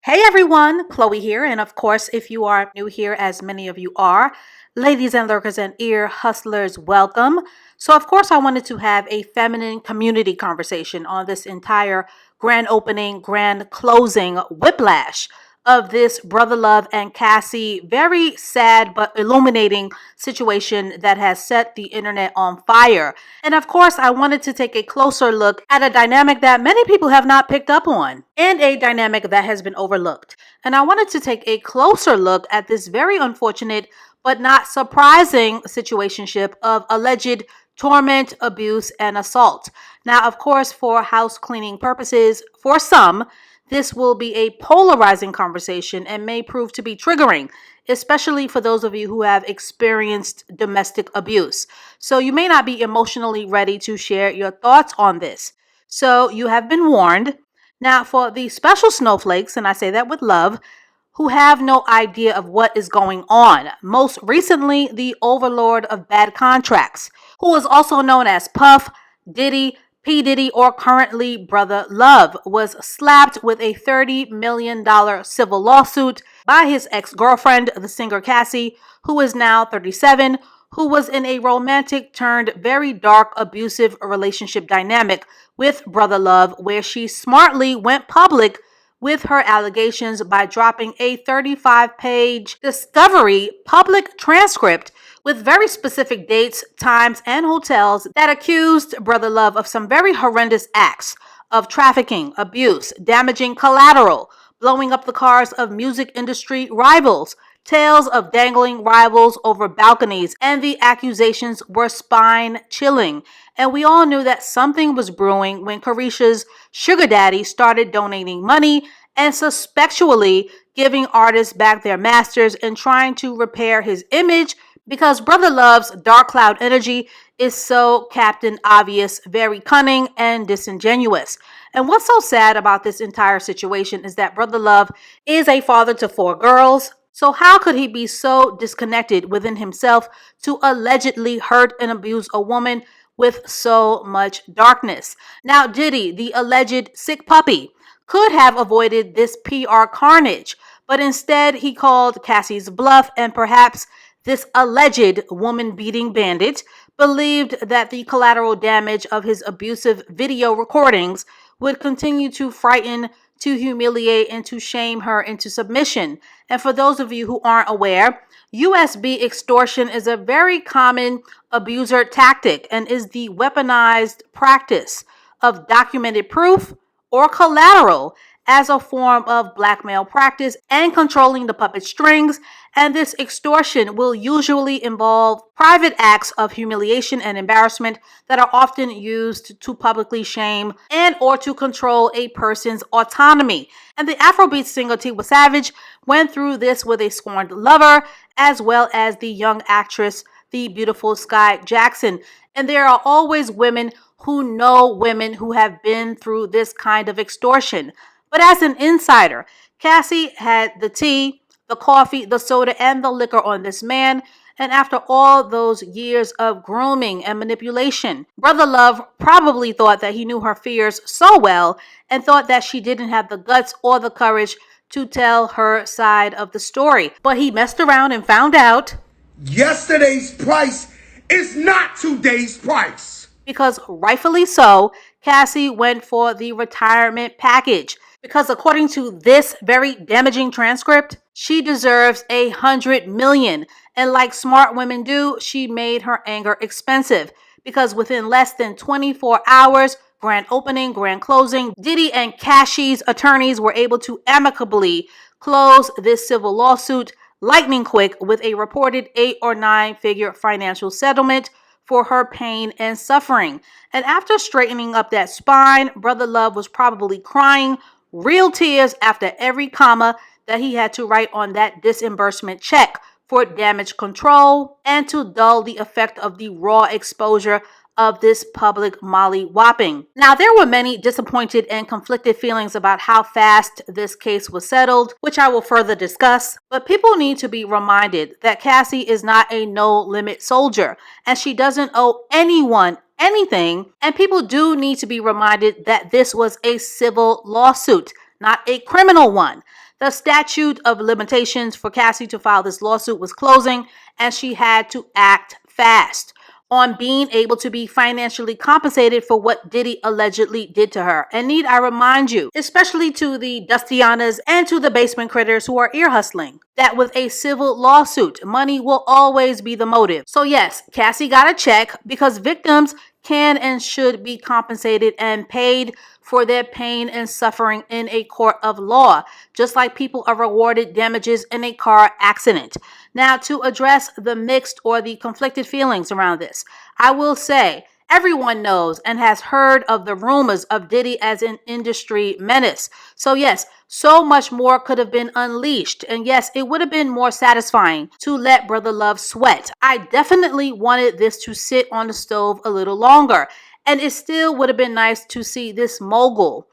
Hey everyone, Chloe here. And of course, if you are new here, as many of you are, ladies and lurkers and ear hustlers, welcome. So, of course, I wanted to have a feminine community conversation on this entire grand opening, grand closing whiplash of this Brother Love and Cassie very sad but illuminating situation that has set the internet on fire. And of course, I wanted to take a closer look at a dynamic that many people have not picked up on and a dynamic that has been overlooked. And I wanted to take a closer look at this very unfortunate but not surprising situationship of alleged torment, abuse, and assault. Now, of course, for house cleaning purposes, for some, this will be a polarizing conversation and may prove to be triggering, especially for those of you who have experienced domestic abuse. So you may not be emotionally ready to share your thoughts on this. So you have been warned. Now, for the special snowflakes, and I say that with love, who have no idea of what is going on, most recently, the overlord of bad contracts, who is also known as Puff, Diddy, P. Diddy, or currently Brother Love, was slapped with a $30 million civil lawsuit by his ex-girlfriend, the singer Cassie, who is now 37, who was in a romantic turned very dark abusive relationship dynamic with Brother Love, where she smartly went public with her allegations by dropping a 35-page discovery public transcript with very specific dates, times, and hotels that accused Brother Love of some very horrendous acts of trafficking, abuse, damaging collateral, blowing up the cars of music industry rivals, tales of dangling rivals over balconies, and the accusations were spine-chilling. And we all knew that something was brewing when Carisha's sugar daddy started donating money and suspectually giving artists back their masters and trying to repair his image because Brother Love's dark cloud energy is so Captain Obvious, very cunning and disingenuous. And what's so sad about this entire situation is that Brother Love is a father to 4 girls. So how could he be so disconnected within himself to allegedly hurt and abuse a woman with so much darkness? Now, Diddy, the alleged sick puppy, could have avoided this PR carnage, but instead he called Cassie's bluff, and perhaps this alleged woman-beating bandit believed that the collateral damage of his abusive video recordings would continue to frighten, to humiliate, and to shame her into submission. And for those of you who aren't aware, USB extortion is a very common abuser tactic and is the weaponized practice of documented proof or collateral as a form of blackmail practice and controlling the puppet strings. And this extortion will usually involve private acts of humiliation and embarrassment that are often used to publicly shame and or to control a person's autonomy. And the Afrobeat singer Tiwa Savage went through this with a scorned lover, as well as the young actress, the beautiful Sky Jackson. And there are always women who know women who have been through this kind of extortion. But as an insider, Cassie had the tea, the coffee, the soda, and the liquor on this man. And after all those years of grooming and manipulation, Brother Love probably thought that he knew her fears so well and thought that she didn't have the guts or the courage to tell her side of the story. But he messed around and found out yesterday's price is not today's price. Because rightfully so, Cassie went for the retirement package. Because according to this very damaging transcript, she deserves $100 million. And like smart women do, she made her anger expensive. Because within less than 24 hours, grand opening, grand closing, Diddy and Cassie's attorneys were able to amicably close this civil lawsuit lightning quick with a reported 8 or 9 figure financial settlement for her pain and suffering. And after straightening up that spine, Brother Love was probably crying real tears after every comma that he had to write on that disbursement check for damage control and to dull the effect of the raw exposure of this public molly whopping. Now, there were many disappointed and conflicted feelings about how fast this case was settled, which I will further discuss, but people need to be reminded that Cassie is not a no-limit soldier, and she doesn't owe anyone anything, and people do need to be reminded that this was a civil lawsuit, not a criminal one. The statute of limitations for Cassie to file this lawsuit was closing, and she had to act fast on being able to be financially compensated for what Diddy allegedly did to her. And need I remind you, especially to the Dustianas and to the basement critters who are ear hustling, that with a civil lawsuit, money will always be the motive. So yes, Cassie got a check because victims can and should be compensated and paid for their pain and suffering in a court of law, just like people are rewarded damages in a car accident. Now, to address the mixed or the conflicted feelings around this, I will say everyone knows and has heard of the rumors of Diddy as an industry menace. So yes, so much more could have been unleashed. And yes, it would have been more satisfying to let Brother Love sweat. I definitely wanted this to sit on the stove a little longer. And it still would have been nice to see this mogul,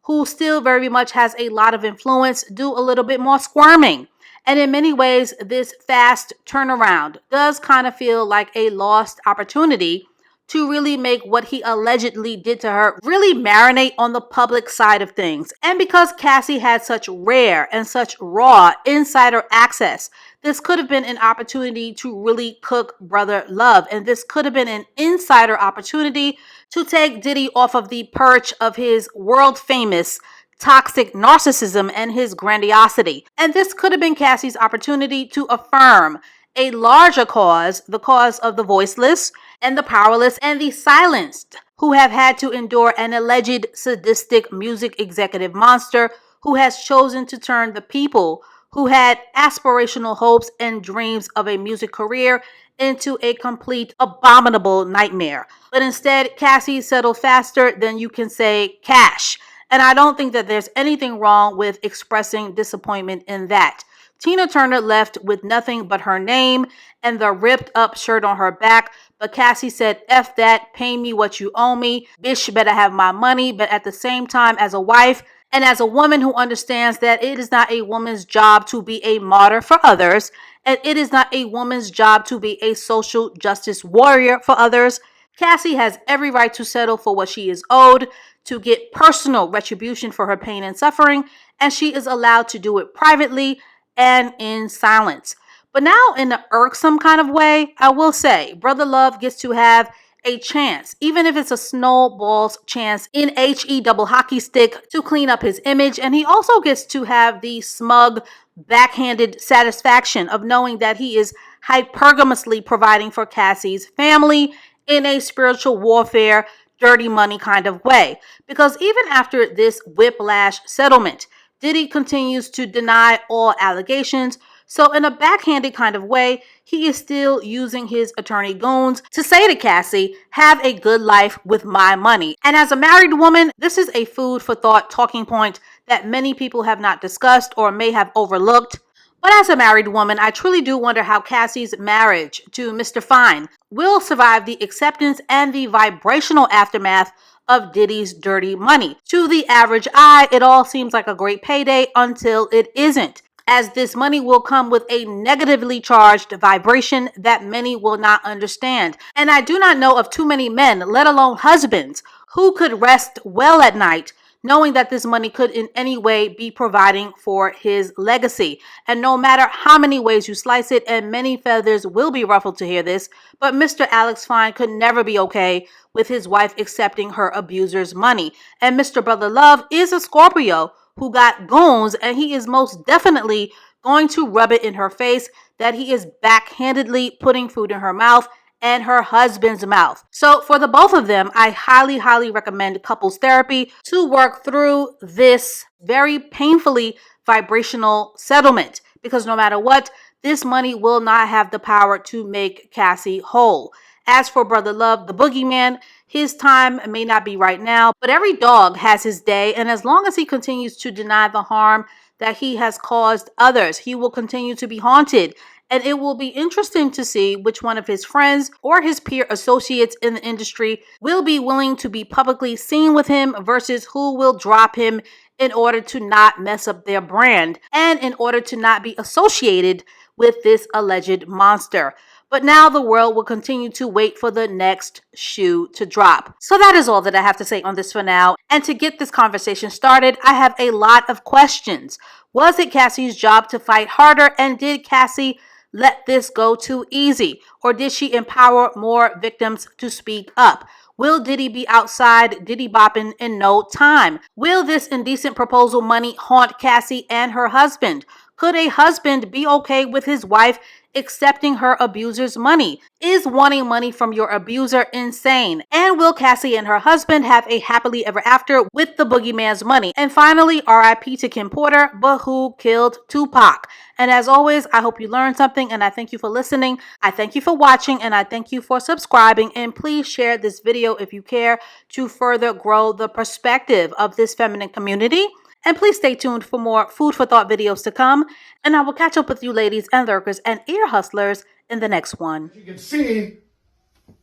who still very much has a lot of influence, do a little bit more squirming. And in many ways, this fast turnaround does kind of feel like a lost opportunity to really make what he allegedly did to her really marinate on the public side of things. And because Cassie had such rare and such raw insider access, this could have been an opportunity to really cook Brother Love. And this could have been an insider opportunity to take Diddy off of the perch of his world famous toxic narcissism and his grandiosity. And this could have been Cassie's opportunity to affirm a larger cause, the cause of the voiceless and the powerless and the silenced, who have had to endure an alleged sadistic music executive monster who has chosen to turn the people who had aspirational hopes and dreams of a music career into a complete abominable nightmare. But instead, Cassie settled faster than you can say cash. And I don't think that there's anything wrong with expressing disappointment in that. Tina Turner left with nothing but her name and the ripped up shirt on her back. But Cassie said, F that, pay me what you owe me. Bitch, better have my money. But at the same time, as a wife and as a woman who understands that it is not a woman's job to be a martyr for others, and it is not a woman's job to be a social justice warrior for others, Cassie has every right to settle for what she is owed, to get personal retribution for her pain and suffering, and she is allowed to do it privately and in silence. But now, in an irksome kind of way, I will say, Brother Love gets to have a chance, even if it's a snowball's chance in HE double hockey stick, to clean up his image. And he also gets to have the smug, backhanded satisfaction of knowing that he is hypergamously providing for Cassie's family in a spiritual warfare, dirty money kind of way. Because even after this whiplash settlement, Diddy continues to deny all allegations. So in a backhanded kind of way, he is still using his attorney goons to say to Cassie, have a good life with my money. And as a married woman, this is a food for thought talking point that many people have not discussed or may have overlooked. But as a married woman, I truly do wonder how Cassie's marriage to Mr. Fine will survive the acceptance and the vibrational aftermath of Diddy's dirty money. To the average eye, it all seems like a great payday until it isn't, as this money will come with a negatively charged vibration that many will not understand. And I do not know of too many men, let alone husbands, who could rest well at night knowing that this money could in any way be providing for his legacy. And no matter how many ways you slice it, and many feathers will be ruffled to hear this, but Mr. Alex Fine could never be okay with his wife accepting her abuser's money. And Mr. Brother Love is a Scorpio who got goons, and he is most definitely going to rub it in her face that he is backhandedly putting food in her mouth and her husband's mouth. So for the both of them, I highly, highly recommend couples therapy to work through this very painfully vibrational settlement, because no matter what, this money will not have the power to make Cassie whole. As for Brother Love, the boogeyman, his time may not be right now, but every dog has his day, and as long as he continues to deny the harm that he has caused others, he will continue to be haunted. And it will be interesting to see which one of his friends or his peer associates in the industry will be willing to be publicly seen with him versus who will drop him in order to not mess up their brand and in order to not be associated with this alleged monster. but now the world will continue to wait for the next shoe to drop. So that is all that I have to say on this for now. And to get this conversation started, I have a lot of questions. Was it Cassie's job to fight harder, and did Cassie let this go too easy? Or did she empower more victims to speak up? Will Diddy be outside Diddy bopping in no time? Will this indecent proposal money haunt Cassie and her husband? Could a husband be okay with his wife accepting her abuser's money? Is wanting money from your abuser insane? And will Cassie and her husband have a happily ever after with the boogeyman's money? And finally, RIP to Kim Porter, but who killed Tupac? And as always, I hope you learned something, and I thank you for listening. I thank you for watching, and I thank you for subscribing. And please share this video if you care to further grow the perspective of this feminine community. And please stay tuned for more food for thought videos to come. And I will catch up with you ladies and lurkers and ear hustlers in the next one. You can see,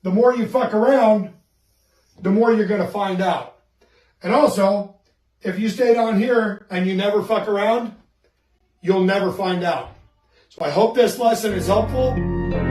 the more you fuck around, the more you're going to find out. And also, if you stay down here and you never fuck around, you'll never find out. So I hope this lesson is helpful.